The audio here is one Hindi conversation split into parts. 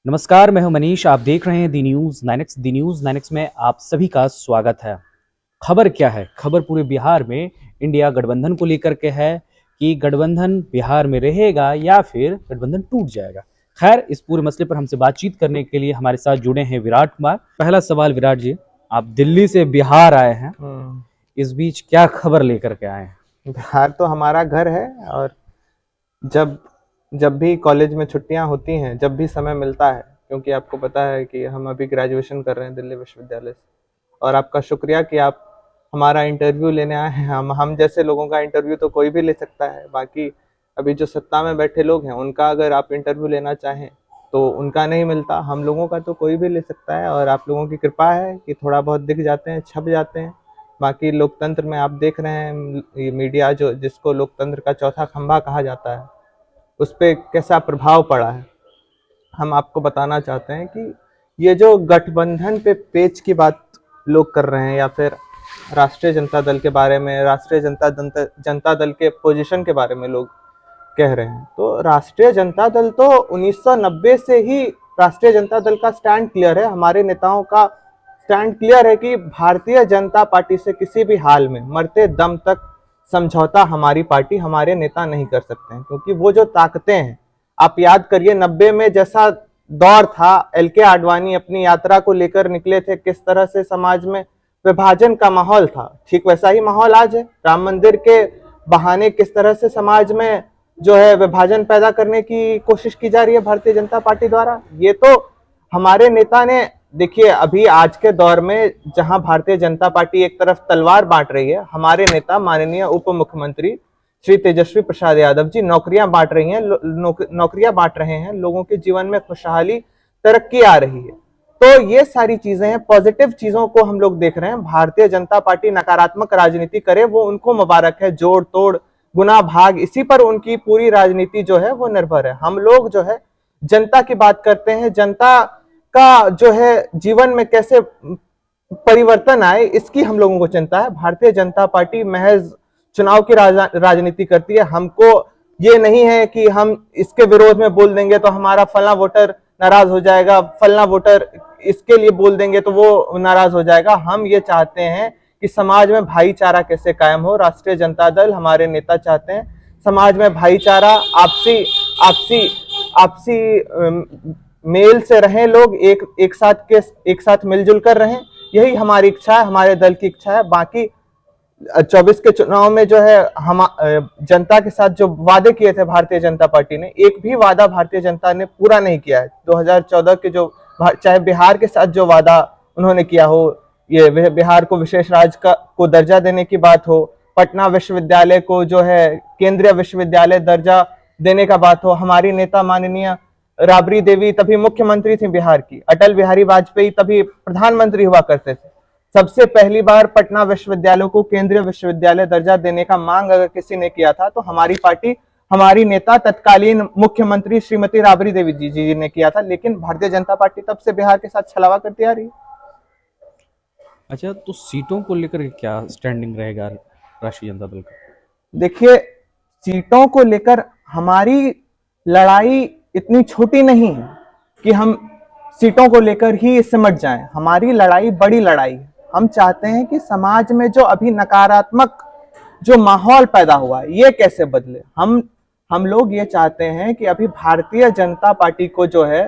नमस्कार, मैं हूं मनीष। आप देख रहे हैं दी न्यूज़ 9x। दी न्यूज़ 9x में आप सभी का स्वागत है। खबर क्या है? खबर पूरे बिहार में इंडिया गठबंधन को लेकर के है कि गठबंधन बिहार में रहेगा या फिर गठबंधन टूट जाएगा। खैर, इस पूरे मसले पर हमसे बातचीत करने के लिए हमारे साथ जुड़े हैं विराट कुमार। पहला सवाल विराट जी, आप दिल्ली से बिहार आए हैं, इस बीच क्या खबर लेकर के आए हैं? बिहार तो हमारा घर है और जब जब भी कॉलेज में छुट्टियां होती हैं, जब भी समय मिलता है, क्योंकि आपको पता है कि हम अभी ग्रेजुएशन कर रहे हैं दिल्ली विश्वविद्यालय से। और आपका शुक्रिया कि आप हमारा इंटरव्यू लेने आए हैं। हम जैसे लोगों का इंटरव्यू तो कोई भी ले सकता है, बाकी अभी जो सत्ता में बैठे लोग हैं उनका अगर आप इंटरव्यू लेना चाहें तो उनका नहीं मिलता, हम लोगों का तो कोई भी ले सकता है। और आप लोगों की कृपा है कि थोड़ा बहुत दिख जाते हैं, छप जाते हैं। बाकी लोकतंत्र में आप देख रहे हैं, ये मीडिया जो जिसको लोकतंत्र का चौथा खंभा कहा जाता है, उस पर कैसा प्रभाव पड़ा है। हम आपको बताना चाहते हैं कि ये जो गठबंधन पे पेच की बात लोग कर रहे हैं, या फिर राष्ट्रीय जनता दल के बारे में, राष्ट्रीय जनता दल के पोजीशन के बारे में लोग कह रहे हैं, तो राष्ट्रीय जनता दल तो 1990 से ही राष्ट्रीय जनता दल का स्टैंड क्लियर है। हमारे नेताओं का स्टैंड क्लियर है कि भारतीय जनता पार्टी से किसी भी हाल में मरते दम तक समझौता हमारी पार्टी, हमारे नेता नहीं कर सकते हैं। क्योंकि वो जो ताकतें हैं, आप याद करिए 90 में जैसा दौर था, एल के आडवाणी अपनी यात्रा को लेकर निकले थे, किस तरह से समाज में विभाजन का माहौल था, ठीक वैसा ही माहौल आज है। राम मंदिर के बहाने किस तरह से समाज में जो है विभाजन पैदा करने की कोशिश की जा रही है भारतीय जनता पार्टी द्वारा, ये तो हमारे नेता ने। देखिए, अभी आज के दौर में जहां भारतीय जनता पार्टी एक तरफ तलवार बांट रही है, हमारे नेता माननीय उप मुख्यमंत्री श्री तेजस्वी प्रसाद यादव जी नौकरियां बांट रही हैं, नौकरियां बांट रहे हैं, लोगों के जीवन में खुशहाली, तरक्की आ रही है। तो ये सारी चीजें हैं, पॉजिटिव चीजों को हम लोग देख रहे हैं। भारतीय जनता पार्टी नकारात्मक राजनीति करे वो उनको मुबारक है, जोड़ तोड़ गुना भाग इसी पर उनकी पूरी राजनीति जो है वो निर्भर है। हम लोग जो है जनता की बात करते हैं, जनता का जो है जीवन में कैसे परिवर्तन आए, इसकी हम लोगों को चिंता है। भारतीय जनता पार्टी महज चुनाव की राजनीति करती है। हमको ये नहीं है कि हम इसके विरोध में बोल देंगे तो हमारा फला वोटर नाराज हो जाएगा, फलना वोटर इसके लिए बोल देंगे तो वो नाराज हो जाएगा। हम ये चाहते हैं कि समाज में भाईचारा कैसे कायम हो। राष्ट्रीय जनता दल, हमारे नेता चाहते हैं समाज में भाईचारा, आपसी आपसी आपसी मेल से रहें लोग, एक साथ मिलजुल कर रहें। यही हमारी इच्छा है, हमारे दल की इच्छा है। बाकी 24 के चुनाव में जो है हम जनता के साथ जो वादे किए थे भारतीय जनता पार्टी ने, एक भी वादा भारतीय जनता ने पूरा नहीं किया है। 2014 के जो, चाहे बिहार के साथ जो वादा उन्होंने किया हो, ये बिहार को विशेष राज्य का को दर्जा देने की बात हो, पटना विश्वविद्यालय को जो है केंद्रीय विश्वविद्यालय दर्जा देने का बात हो, हमारी नेता माननीय राबड़ी देवी तभी मुख्यमंत्री थी बिहार की, अटल बिहारी वाजपेयी तभी प्रधानमंत्री हुआ करते थे। सबसे पहली बार पटना विश्वविद्यालय को केंद्रीय विश्वविद्यालय दर्जा देने का मांग अगर किसी ने किया था तो हमारी पार्टी, हमारी नेता तत्कालीन मुख्यमंत्री श्रीमती राबड़ी देवी जी ने किया था। लेकिन भारतीय जनता पार्टी तब से बिहार के साथ छलावा करती आ रही है। अच्छा, तो सीटों को लेकर क्या स्टैंडिंग रहेगा राष्ट्रीय जनता दल का? देखिए, सीटों को लेकर हमारी लड़ाई इतनी छोटी नहीं है कि हम सीटों को लेकर ही सिमट जाएं। हमारी लड़ाई बड़ी लड़ाई है। हम चाहते हैं कि समाज में जो अभी नकारात्मक जो माहौल पैदा हुआ है ये कैसे बदले। हम लोग ये चाहते हैं कि अभी भारतीय जनता पार्टी को जो है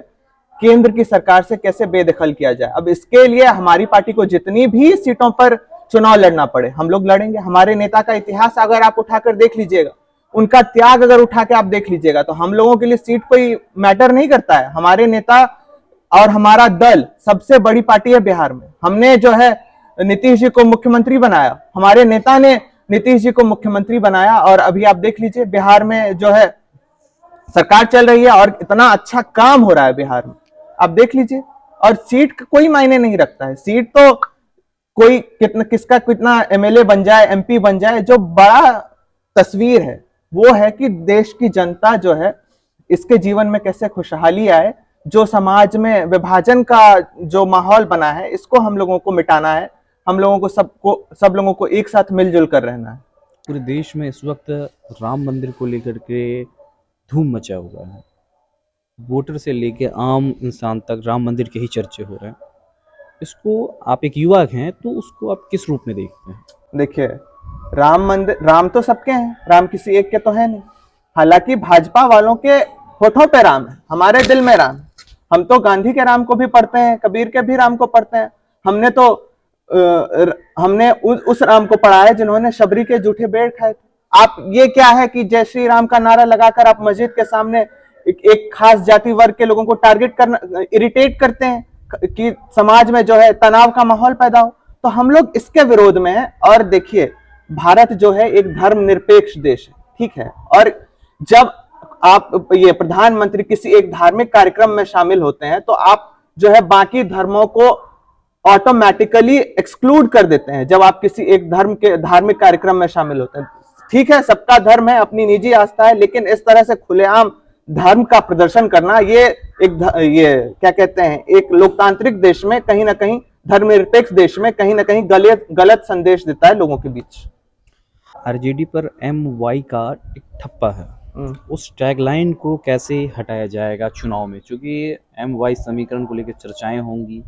केंद्र की सरकार से कैसे बेदखल किया जाए। अब इसके लिए हमारी पार्टी को जितनी भी सीटों पर चुनाव लड़ना पड़े हम लोग लड़ेंगे। हमारे नेता का इतिहास अगर आप उठाकर देख लीजिएगा, उनका त्याग अगर उठा के आप देख लीजिएगा, तो हम लोगों के लिए सीट कोई मैटर नहीं करता है। हमारे नेता और हमारा दल सबसे बड़ी पार्टी है बिहार में। हमने जो है नीतीश जी को मुख्यमंत्री बनाया, हमारे नेता ने नीतीश जी को मुख्यमंत्री बनाया, और अभी आप देख लीजिए बिहार में जो है सरकार चल रही है और इतना अच्छा काम हो रहा है बिहार में, आप देख लीजिए। और सीट का कोई मायने नहीं रखता है। सीट तो कोई किसका कितना एमएलए बन जाए, एमपी बन जाए, जो बड़ा तस्वीर है वो है कि देश की जनता जो है इसके जीवन में कैसे खुशहाली आए। जो समाज में विभाजन का जो माहौल बना है इसको हम लोगों को मिटाना है। हम लोगों को सब लोगों को एक साथ मिलजुल कर रहना है। पूरे देश में इस वक्त राम मंदिर को लेकर के धूम मचा हुआ है। वोटर से लेके आम इंसान तक राम मंदिर के ही चर्चे हो रहे हैं। इसको आप एक युवा हैं तो उसको आप किस रूप में देखते हैं? देखिए, राम मंदिर, राम तो सबके हैं, राम किसी एक के तो है नहीं। हालांकि भाजपा वालों के होठों पे राम है, हमारे दिल में राम है। हम तो गांधी के राम को भी पढ़ते हैं, कबीर के भी राम को पढ़ते हैं। हमने तो हमने उस राम को पढ़ा है जिन्होंने शबरी के जूठे बेर खाए थे। आप ये क्या है कि जय श्री राम का नारा लगाकर आप मस्जिद के सामने एक खास जाति वर्ग के लोगों को टारगेट करना, इरिटेट करते हैं कि समाज में जो है तनाव का माहौल पैदा हो। तो हम लोग इसके विरोध में हैं। और देखिए, भारत जो है एक धर्मनिरपेक्ष देश है, ठीक है। और जब आप ये प्रधानमंत्री किसी एक धार्मिक कार्यक्रम में शामिल होते हैं तो आप जो है बाकी धर्मों को ऑटोमेटिकली एक्सक्लूड कर देते हैं जब आप किसी एक धर्म के धार्मिक कार्यक्रम में शामिल होते हैं। ठीक है, सबका धर्म है, अपनी निजी आस्था है, लेकिन इस तरह से खुलेआम धर्म का प्रदर्शन करना ये क्या कहते हैं, एक लोकतांत्रिक देश में कहीं ना कहीं, धर्मनिरपेक्ष देश में कहीं ना कहीं गलत संदेश देता है लोगों के बीच। आरजेडी पर MY का एक ठप्पा है, उस टैगलाइन को कैसे हटाया जाएगा चुनाव में, क्योंकि MY समीकरण को लेकर चर्चाएं होंगी।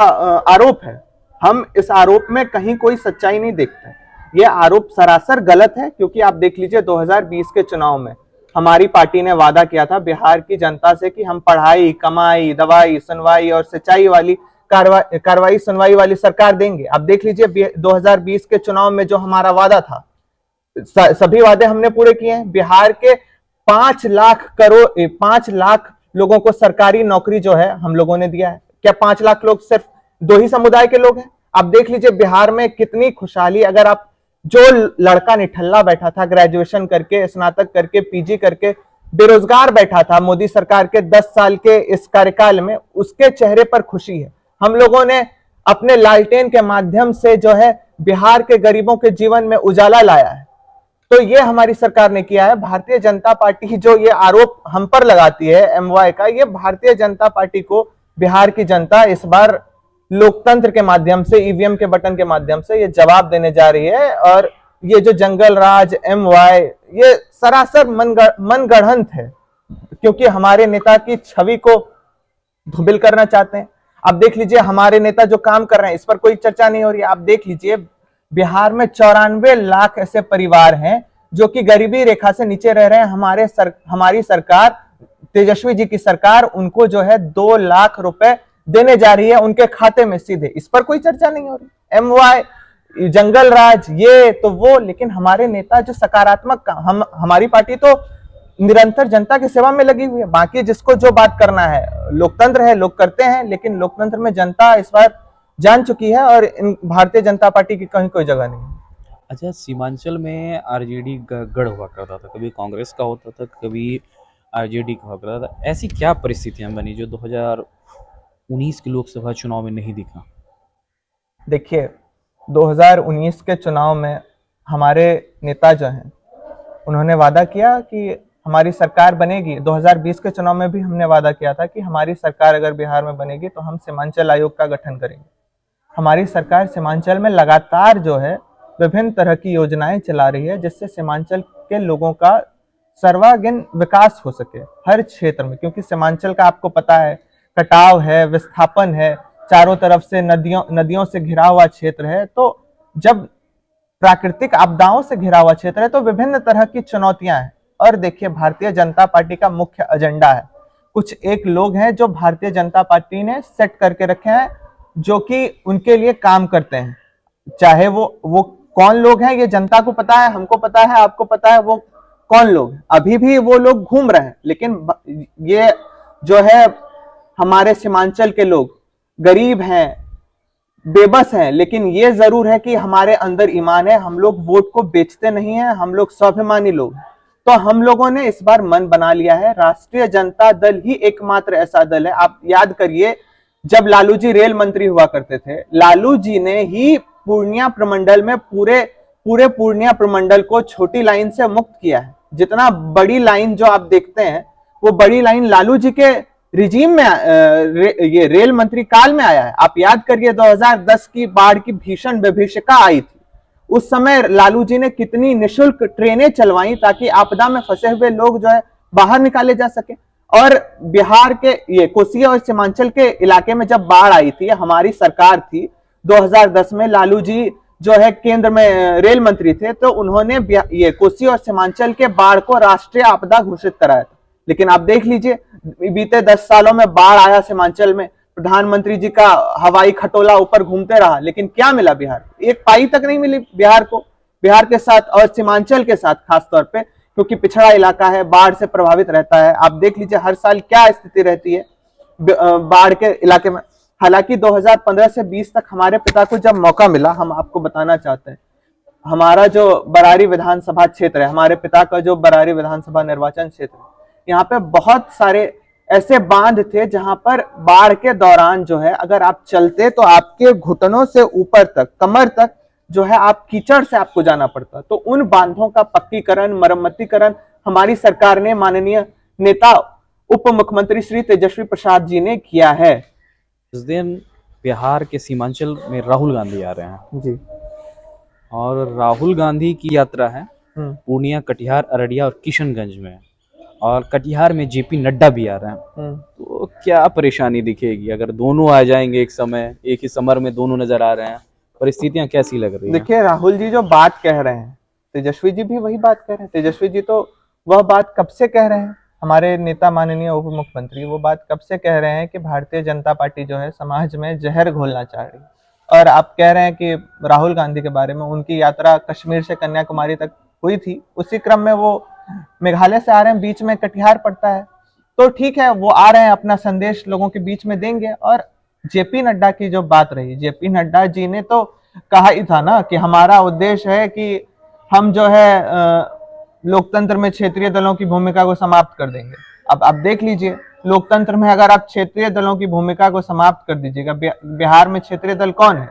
आरोप है, हम इस आरोप में कहीं कोई सच्चाई नहीं देखते। ये आरोप सरासर गलत है, क्योंकि आप देख लीजिए 2020 के चुनाव में हमारी पार्टी ने वादा किया था बिहार की जनता से कि हम पढ़ाई, कमाई, दवाई, सुनवाई और सिंचाई वाली कार्रवाई सुनवाई वाली सरकार देंगे। आप देख लीजिए 2020 के चुनाव में जो हमारा वादा था, सभी वादे हमने पूरे किए हैं। बिहार के 5 लाख लोगों को सरकारी नौकरी जो है हम लोगों ने दिया है। क्या 5 लाख लोग सिर्फ 2 ही समुदाय के लोग हैं? आप देख लीजिए बिहार में कितनी खुशहाली। अगर आप, जो लड़का निठल्ला बैठा था ग्रेजुएशन करके, स्नातक करके, PG करके बेरोजगार बैठा था मोदी सरकार के 10 साल के इस कार्यकाल में, उसके चेहरे पर खुशी है। हम लोगों ने अपने लालटेन के माध्यम से जो है बिहार के गरीबों के जीवन में उजाला लाया है। तो ये हमारी सरकार ने किया है। भारतीय जनता पार्टी जो ये आरोप हम पर लगाती है MY का, ये भारतीय जनता पार्टी को बिहार की जनता इस बार लोकतंत्र के माध्यम से, EVM के बटन के माध्यम से ये जवाब देने जा रही है। और ये जो जंगल राज MY, ये सरासर मनगढ़ंत है, क्योंकि हमारे नेता की छवि को धूमिल करना चाहते हैं। आप देख लीजिए हमारे नेता जो काम कर रहे हैं, इस पर कोई चर्चा नहीं हो रही है। आप देख लीजिए बिहार में 94 लाख ऐसे परिवार हैं जो कि गरीबी रेखा से नीचे रह रहे हैं। हमारी सरकार, तेजस्वी जी की सरकार, उनको जो है 2 लाख रुपए देने जा रही है उनके खाते में सीधे। इस पर कोई चर्चा नहीं हो रही। MY, जंगल राज, ये तो वो, लेकिन हमारे नेता जो सकारात्मक हमारी पार्टी तो निरंतर जनता की सेवा में लगी हुई है। बाकी जिसको जो बात करना है, लोकतंत्र है, लोग करते हैं, लेकिन लोकतंत्र में जनता इस बार जान चुकी है और इन भारतीय जनता पार्टी की कहीं कोई जगह नहीं है। अच्छा, सीमांचल में आरजेडी गढ़ हुआ करता था, कभी कांग्रेस का होता था, कभी आरजेडी का हुआ करता था। ऐसी क्या परिस्थितियां बनी जो 2019 के लोकसभा चुनाव में नहीं दिखा? देखिए, 2019 के चुनाव में हमारे नेता जो हैं, उन्होंने वादा किया कि हमारी सरकार बनेगी। 2020 के चुनाव में भी हमने वादा किया था कि हमारी सरकार अगर बिहार में बनेगी तो हम सीमांचल आयोग का गठन करेंगे। हमारी सरकार सीमांचल में लगातार जो है विभिन्न तरह की योजनाएं चला रही है, जिससे सीमांचल के लोगों का सर्वांगीण विकास हो सके हर क्षेत्र में। क्योंकि सीमांचल का आपको पता है, कटाव है, विस्थापन है, चारों तरफ से नदियों से घिरा हुआ क्षेत्र है। तो जब प्राकृतिक आपदाओं से घिरा हुआ क्षेत्र है तो विभिन्न तरह की चुनौतियां हैं। और देखिए, भारतीय जनता पार्टी का मुख्य एजेंडा है, कुछ एक लोग हैं जो भारतीय जनता पार्टी ने सेट करके रखे हैं, जो कि उनके लिए काम करते हैं। चाहे वो कौन लोग हैं, ये जनता को पता है, हमको पता है, आपको पता है वो कौन लोग हैं। अभी भी वो लोग घूम रहे हैं, लेकिन ये जो है हमारे सीमांचल के लोग गरीब हैं, बेबस हैं, लेकिन ये जरूर है कि हमारे अंदर ईमान है। हम लोग वोट को बेचते नहीं है, हम लोग स्वाभिमानी लोग हैं। तो हम लोगों ने इस बार मन बना लिया है, राष्ट्रीय जनता दल ही एकमात्र ऐसा दल है। आप याद करिए, जब लालू जी रेल मंत्री हुआ करते थे, लालू जी ने ही पूर्णिया प्रमंडल में पूरे पूर्णिया प्रमंडल को छोटी लाइन से मुक्त किया है। जितना बड़ी लाइन जो आप देखते हैं, वो बड़ी लाइन लालू जी के रिजीम में ये रेल मंत्री काल में आया है। आप याद करिए 2010 की बाढ़ की भीषण विभीषिका आई थी, उस समय लालू जी ने कितनी निशुल्क ट्रेनें चलवाई ताकि आपदा में फंसे हुए लोग जो है बाहर निकाले जा सके। और बिहार के ये कोसी और सीमांचल के इलाके में जब बाढ़ आई थी, हमारी सरकार थी 2010 में, लालू जी जो है केंद्र में रेल मंत्री थे, तो उन्होंने ये कोसी और सीमांचल के बाढ़ को राष्ट्रीय आपदा घोषित कराया था। लेकिन आप देख लीजिए बीते 10 सालों में बाढ़ आया सीमांचल में, प्रधानमंत्री जी का हवाई खटोला ऊपर घूमते रहा, लेकिन क्या मिला बिहार? एक पाई तक नहीं मिली बिहार को, बिहार के साथ और सीमांचल के साथ खासतौर पे, क्योंकि पिछड़ा इलाका है, बाढ़ से प्रभावित रहता है। आप देख लीजिए हर साल क्या स्थिति रहती है बाढ़ के इलाके में। हालांकि 2015 से 20 तक हमारे पिता को जब मौका मिला, हम आपको बताना चाहते हैं, हमारा जो बरारी विधानसभा क्षेत्र है, हमारे पिता का जो बरारी विधानसभा निर्वाचन क्षेत्र है, यहाँ पे बहुत सारे ऐसे बांध थे जहां पर बाढ़ के दौरान जो है अगर आप चलते तो आपके घुटनों से ऊपर तक, कमर तक जो है आप कीचड़ से आपको जाना पड़ता। तो उन बांधों का पक्कीकरण, मरम्मतीकरण हमारी सरकार ने, माननीय नेता उप मुख्यमंत्री श्री तेजस्वी प्रसाद जी ने किया है। इस दिन बिहार के सीमांचल में राहुल गांधी आ रहे हैं जी। और राहुल गांधी की यात्रा है हम्म। पूर्णिया, कटिहार, अररिया और किशनगंज में, और कटिहार में जेपी नड्डा भी आ रहे हैं। तो क्या परेशानी दिखेगी अगर दोनों आ जाएंगे एक समय, एक ही समर में दोनों नजर आ रहे हैं? परिस्थितियां कैसी लग रही हैं? देखिए राहुल जी जो बात कह रहे हैं, तेजस्वी जी भी वही बात कह रहे हैं। तेजस्वी जी तो वह बात कब से कह रहे हैं, हमारे नेता माननीय उप मुख्यमंत्री वो बात कब से कह रहे हैं कि भारतीय जनता पार्टी जो है समाज में जहर घोलना चाह रही है। और आप कह रहे हैं कि राहुल गांधी के बारे में, उनकी यात्रा कश्मीर से कन्याकुमारी तक हुई थी, उसी क्रम में वो मेघालय से आ रहे हैं, बीच में कटिहार पड़ता है। तो ठीक है, वो आ रहे हैं, अपना संदेश लोगों के बीच में देंगे। और जेपी नड्डा की जो बात रही, जेपी नड्डा जी ने तो कहा ही था ना कि हमारा उद्देश्य है कि हम जो है लोकतंत्र में क्षेत्रीय दलों की भूमिका को समाप्त कर देंगे। अब आप देख लीजिए, लोकतंत्र में अगर आप क्षेत्रीय दलों की भूमिका को समाप्त कर दीजिएगा, बिहार में क्षेत्रीय दल कौन है?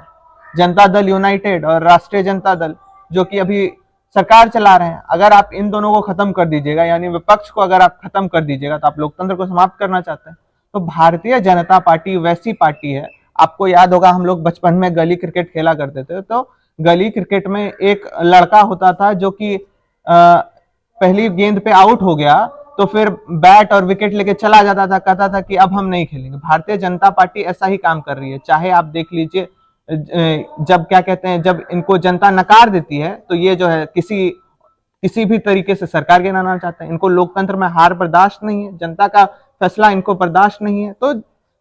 जनता दल यूनाइटेड और राष्ट्रीय जनता दल, जो कि अभी सरकार चला रहे हैं। अगर आप इन दोनों को खत्म कर दीजिएगा, यानी विपक्ष को अगर आप खत्म कर दीजिएगा, तो आप लोकतंत्र को समाप्त करना चाहते हैं। तो भारतीय जनता पार्टी वैसी पार्टी है, आपको याद होगा हम लोग बचपन में गली क्रिकेट खेला करते थे, तो गली क्रिकेट में एक लड़का होता था जो कि पहली गेंद पे आउट हो गया तो फिर बैट और विकेट लेके चला जाता था, कहता था कि अब हम नहीं खेलेंगे। भारतीय जनता पार्टी ऐसा ही काम कर रही है। चाहे आप देख लीजिए, जब क्या कहते हैं, जब इनको जनता नकार देती है तो ये जो है किसी भी तरीके से सरकार गिराना चाहते हैं। इनको लोकतंत्र में हार बर्दाश्त नहीं है, जनता का फैसला इनको बर्दाश्त नहीं है। तो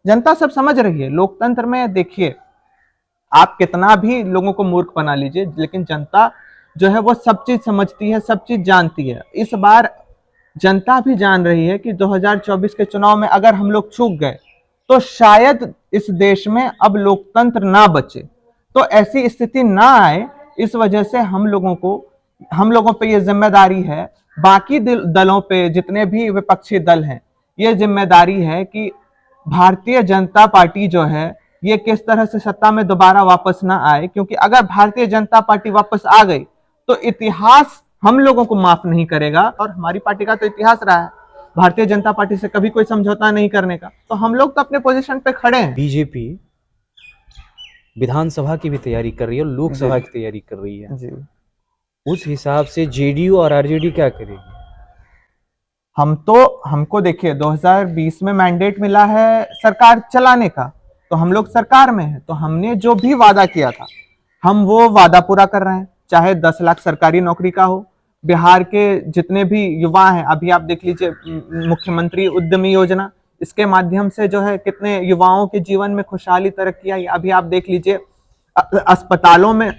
जनता सब समझ रही है। लोकतंत्र में देखिए, आप कितना भी लोगों को मूर्ख बना लीजिए, लेकिन जनता जो है वो सब चीज समझती है, सब चीज जानती है। इस बार जनता भी जान रही है कि 2024 के चुनाव में अगर हम लोग चूक गए तो शायद इस देश में अब लोकतंत्र ना बचे। तो ऐसी स्थिति ना आए, इस वजह से हम लोगों पे ये जिम्मेदारी है, बाकी दलों पे, जितने भी विपक्षी दल हैं, ये जिम्मेदारी है कि भारतीय जनता पार्टी जो है ये किस तरह से सत्ता में दोबारा वापस ना आए। क्योंकि अगर भारतीय जनता पार्टी वापस आ गई तो इतिहास हम लोगों को माफ नहीं करेगा। और हमारी पार्टी का तो इतिहास रहा है भारतीय जनता पार्टी से कभी कोई समझौता नहीं करने का। तो हम लोग तो अपने पोजीशन पे खड़े हैं। बीजेपी विधानसभा की भी तैयारी कर रही है और लोकसभा की तैयारी कर रही है जी। उस हिसाब से जेडीयू और आरजेडी क्या करेगी? हमको देखिए 2020 में मैंडेट मिला है सरकार चलाने का, तो हम लोग सरकार में हैं। तो हमने जो भी वादा किया था हम वो वादा पूरा कर रहे हैं। चाहे 10 लाख सरकारी नौकरी का हो, बिहार के जितने भी युवा हैं, अभी आप देख लीजिए मुख्यमंत्री उद्यमी योजना, इसके माध्यम से जो है कितने युवाओं के जीवन में खुशहाली, तरक्की आई। अभी आप देख लीजिए अस्पतालों में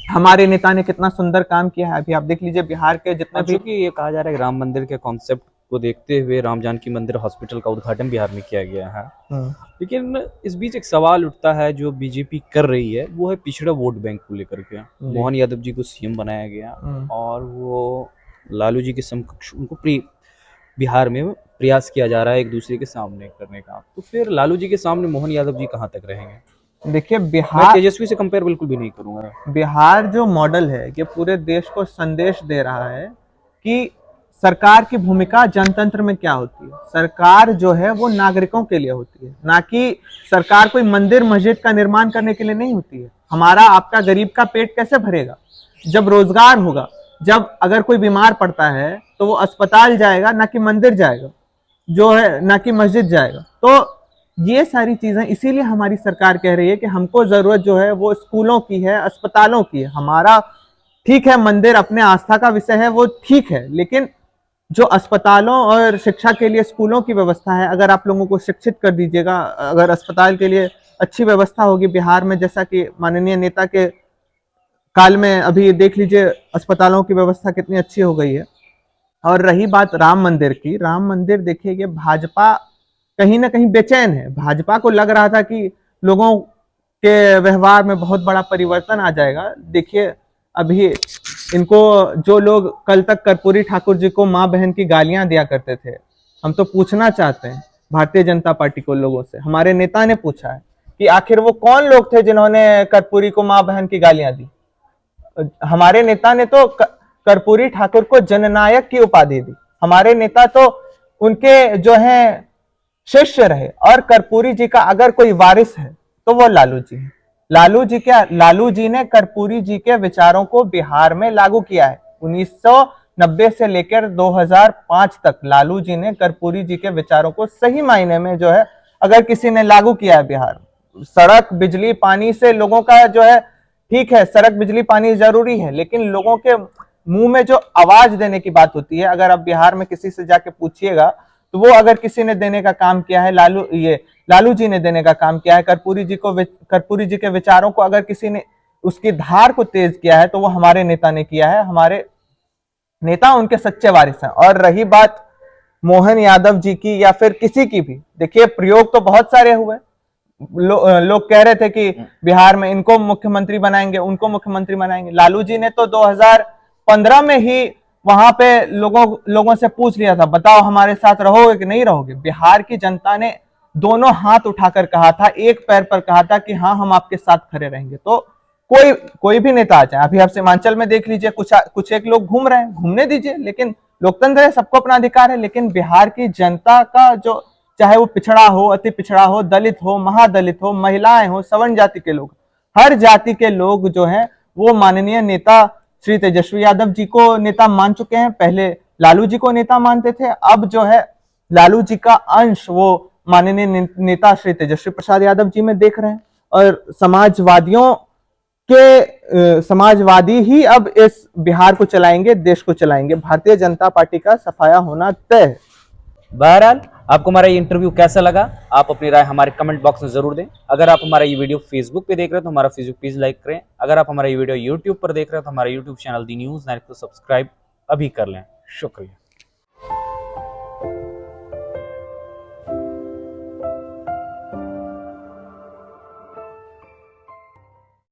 हमारे नेता ने कितना सुंदर काम किया है। अभी आप देख लीजिए बिहार के जितने भी, क्योंकि ये कहा जा रहा है कि राम मंदिर के कॉन्सेप्ट को देखते हुए राम जानकी मंदिर हॉस्पिटल का उद्घाटन बिहार में किया गया है। लेकिन इस बीच एक सवाल उठता है जो बीजेपी कर रही है, वो है पिछड़ा वोट बैंक को लेकर के। मोहन यादव जी को सीएम बनाया गया और वो लालू जी के समकक्ष उनको बिहार में प्रयास किया जा रहा है एक दूसरे के सामने करने का। तो फिर लालू जी के सामने मोहन यादव जी कहाँ तक रहेंगे? देखिए मैं बिहार, तेजस्वी से कंपेयर बिल्कुल भी नहीं करूंगा। बिहार जो मॉडल है ये पूरे देश को संदेश दे रहा है कि सरकार की भूमिका जनतंत्र में क्या होती है। सरकार जो है वो नागरिकों के लिए होती है, ना कि सरकार कोई मंदिर मस्जिद का निर्माण करने के लिए नहीं होती है। हमारा आपका गरीब का पेट कैसे भरेगा? जब रोजगार होगा, जब अगर कोई बीमार पड़ता है तो वो अस्पताल जाएगा, ना कि मंदिर जाएगा। जो है ना कि मस्जिद जाएगा। तो ये सारी चीजें इसीलिए हमारी सरकार कह रही है कि हमको जरूरत जो है वो स्कूलों की है, अस्पतालों की है। हमारा ठीक है, मंदिर अपने आस्था का विषय है, वो ठीक है, लेकिन जो अस्पतालों और शिक्षा के लिए स्कूलों की व्यवस्था है, अगर आप लोगों को शिक्षित कर दीजिएगा, अगर अस्पताल के लिए अच्छी व्यवस्था होगी बिहार में, जैसा कि माननीय नेता के काल में अभी देख लीजिए अस्पतालों की व्यवस्था कितनी अच्छी हो गई है। और रही बात राम मंदिर की, राम मंदिर देखिए, ये भाजपा कहीं ना कहीं बेचैन है। भाजपा को लग रहा था कि लोगों के व्यवहार में बहुत बड़ा परिवर्तन आ जाएगा। देखिए अभी इनको जो लोग कल तक कर्पूरी ठाकुर जी को माँ बहन की गालियां दिया करते थे, हम तो पूछना चाहते हैं भारतीय जनता पार्टी को लोगों से, हमारे नेता ने पूछा है कि आखिर वो कौन लोग थे जिन्होंने कर्पूरी को माँ बहन की गालियां दी। हमारे नेता ने तो कर्पूरी ठाकुर को जननायक की उपाधि दी। हमारे नेता तो उनके जो है शिष्य रहे, और कर्पूरी जी का अगर कोई वारिस है तो वो लालू जी है। लालू जी ने कर्पूरी जी के विचारों को बिहार में लागू किया है। 1990 से लेकर 2005 तक लालू जी ने कर्पूरी जी के विचारों को सही मायने में जो है अगर किसी ने लागू किया है बिहार, सड़क बिजली पानी से लोगों का जो है, ठीक है सड़क बिजली पानी जरूरी है, लेकिन लोगों के मुंह में जो आवाज देने की बात होती है, अगर आप बिहार में किसी से जाके पूछिएगा तो वो अगर किसी ने देने का काम किया है, लालू जी ने देने का काम किया है। कर्पूरी जी के विचारों को अगर किसी ने उसकी धार को तेज किया है तो वो हमारे नेता ने किया है। हमारे नेता उनके सच्चे वारिस हैं। और रही बात मोहन यादव जी की या फिर किसी की भी, देखिए प्रयोग तो बहुत सारे हुए। लोग कह रहे थे कि बिहार में इनको मुख्यमंत्री बनाएंगे, उनको मुख्यमंत्री बनाएंगे। लालू जी ने तो 2015 में ही वहां पे लोगों से पूछ लिया था, बताओ हमारे साथ रहोगे कि नहीं रहोगे। बिहार की जनता ने दोनों हाथ उठाकर कहा था, एक पैर पर कहा था कि हाँ हम आपके साथ खड़े रहेंगे। तो कोई भी नेता आ जाए, अभी आप सीमांचल में देख लीजिए, कुछ एक लोग घूम रहे हैं, घूमने दीजिए, लेकिन लोकतंत्र है, सबको अपना अधिकार है। लेकिन बिहार की जनता का जो, चाहे वो पिछड़ा हो, अति पिछड़ा हो, दलित हो, महादलित हो, महिलाएं हो, सवर्ण जाति के लोग, हर जाति के लोग जो हैं वो माननीय नेता श्री तेजस्वी यादव जी को नेता मान चुके हैं। पहले लालू जी को नेता मानते थे, अब जो है लालू जी का अंश वो माननीय नेता श्री तेजस्वी प्रसाद यादव जी में देख रहे हैं। और समाजवादी ही अब इस बिहार को चलाएंगे, देश को चलाएंगे। भारतीय जनता पार्टी का सफाया होना तय है। बहरहाल आपको हमारा ये इंटरव्यू कैसा लगा, आप अपनी राय हमारे कमेंट बॉक्स में जरूर दें। अगर आप हमारा ये वीडियो फेसबुक पे देख रहे हैं तो हमारा फेसबुक पेज लाइक करें। अगर आप हमारा ये वीडियो यूट्यूब पर देख रहे हैं तो हमारा यूट्यूब चैनल दी न्यूज़ 9 को सब्सक्राइब अभी कर लें। शुक्रिया।